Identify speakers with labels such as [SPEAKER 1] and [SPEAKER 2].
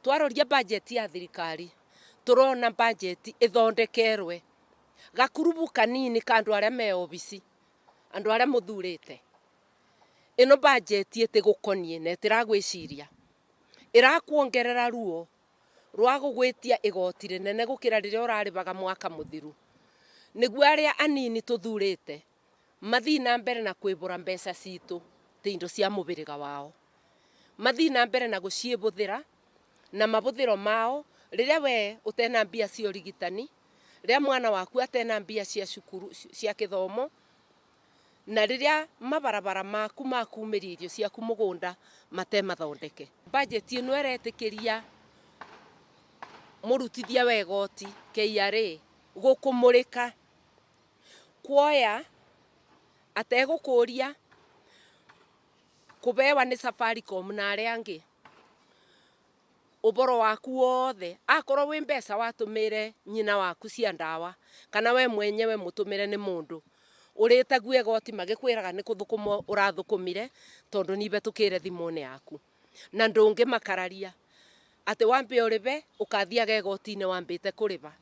[SPEAKER 1] Twaroria budget ya thirikari turona budget ithondekerwe gakurubu kanini kandu aria me obisi andu aria muthurite ino budget itigukonie na itiragwiciria irakuongerera ruo rwa gugwitia igoti rinene gukira riria uraribaga mwaka muthiru niguo aria anini tuthurite mathii na mbere na kwibura mbeca citu ti indo cia mubiriga wao mathii na mbere na guciibuthira na mabuthiro mao riria we utena mbia cia urigitani riria mwana waku atena mbia cia cukuru cia kithomo na riria mabarabara maku makumiria irio ciaku mugunda matemathondeke budget ino eretikiria murutithia wegoti KRA gukumurika kuoya ategukuria kubewa ni Safaricom na aria angi uboro waku wothe akorwo wi mbeca watumire nyina waku cia ndawa kana we mwenyewe mutumire ni mundu uritague goti magikwiraga ni kuthukuma urathukumire tondu ni betukire thimune yaku na ndungi makararia ati wambe uribe ukathiaga goti-ini wambite kuriba